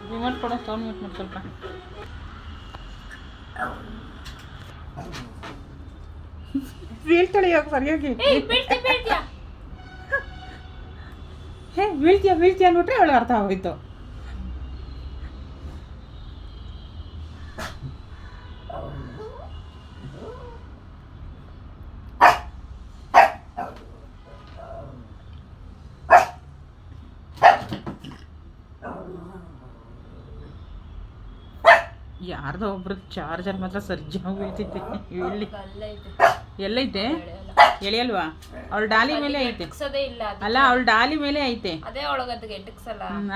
Remote ಕೊಡೋ sound mute ಮಾಡಿ ಸ್ವಲ್ಪ. ಬೀಳ್ತಾಳೆ ಇವಾಗ ಸರಿಯಾಗಿ. ಹೇ ಬೀಳ್ತೀಯ ಅಂದ್ಬಿಟ್ರೆ ಅವಳು ಅರ್ಥ ಆಗೋಯ್ತು. ಯಾರ್ದೋ ಒಬ್ರು ಚಾರ್ಜರ್ ಮಾತ್ರ ಸರ್ಜಾಗಿ ಬೀಳ್ತೈತೆ. ಎಲ್ಲೈತೆ ಎಳೆಯಲ್ವಾ? ಅವಳು ಡಾಲಿ ಮೇಲೆ ಐತೆ. ಅಲ್ಲ ಅವಳು ಡಾಲಿ ಮೇಲೆ ಐತೆ.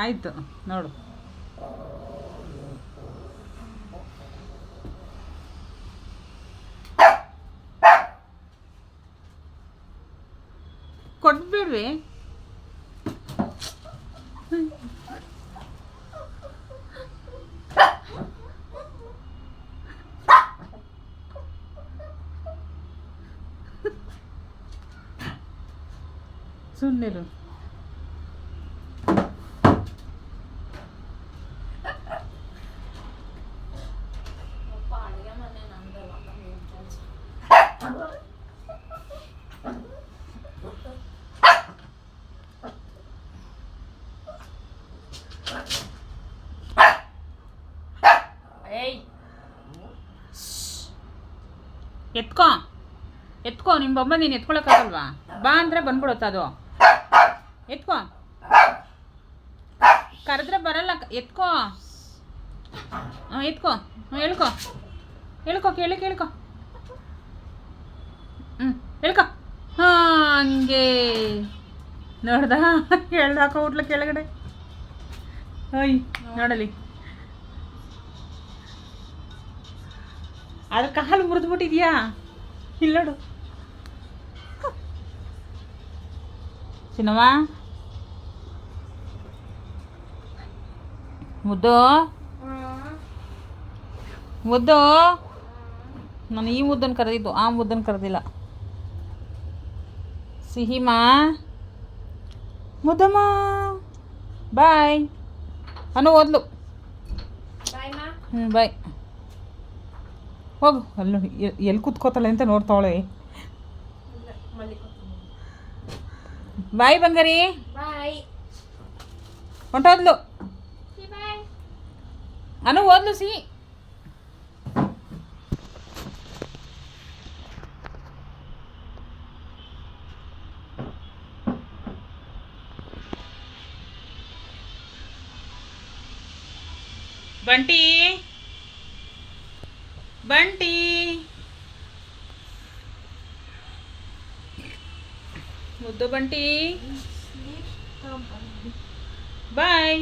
ಆಯ್ತು ನೋಡು. ಕೊಡ್ಬೇಡ್ರಿ. ಸುಮ್ಮನಿರು. ಎತ್ಕೋ ನಿಮ್ಮ ಬೊಮ್ಮ ನೀನು ಎತ್ಕೊಳಕ್ಕಾಗಲ್ವಾ? ಬಾ ಅಂದರೆ ಬಂದ್ಬಿಡುತ್ತೆ ಅದು. ಎತ್ಕೋ, ಕರೆದ್ರೆ ಬರಲ್ಲ. ಎತ್ಕೋ, ಎತ್ಕೋ, ಹೇಳ್ಕೊ ಕೇಳ್ಕೊ. ಹೇಳ್ಕೊ. ಹಂಗೆ ನೋಡ್ದ ಹೇಳ್ದಾಕ ಹುಟ್ಲ ಕೆಳಗಡೆ. ಅಯ್ಯ ನೋಡಲಿ, ಅದ್ರ ಕಾಲು ಮುರಿದ್ಬಿಟ್ಟಿದ್ಯಾ? ಇಲ್ಲ ನೋಡು ಚಿನ್ನವ್ವ. ಮುದ್ದು ನಾನು ಈ ಮುದ್ದನ್ನು ಕರೆದಿದ್ದು, ಆ ಮುದ್ದನ್ನು ಕರೆದಿಲ್ಲ. ಸಿಹಿಮಾ ಮುದ್ದಮ್ಮ ಬಾಯ್ ಅನು ಓದ್ಲು. ಬಾಯ್. ಹೋಗು. ಅಲ್ಲಿ ಎಲ್ಲಿ ಕೂತ್ಕೋತಾಳೆ ಅಂತ ನೋಡ್ತಾವಳೆ. ಬಾಯ್ ಬಂಗಾರಿ. ಹೊಂಟೋದ್ಲು. ಅನು ಓದ್ಲು. ಬಂಟಿ ಮುದ್ದು ಬಂಟಿ ಬಾಯ್.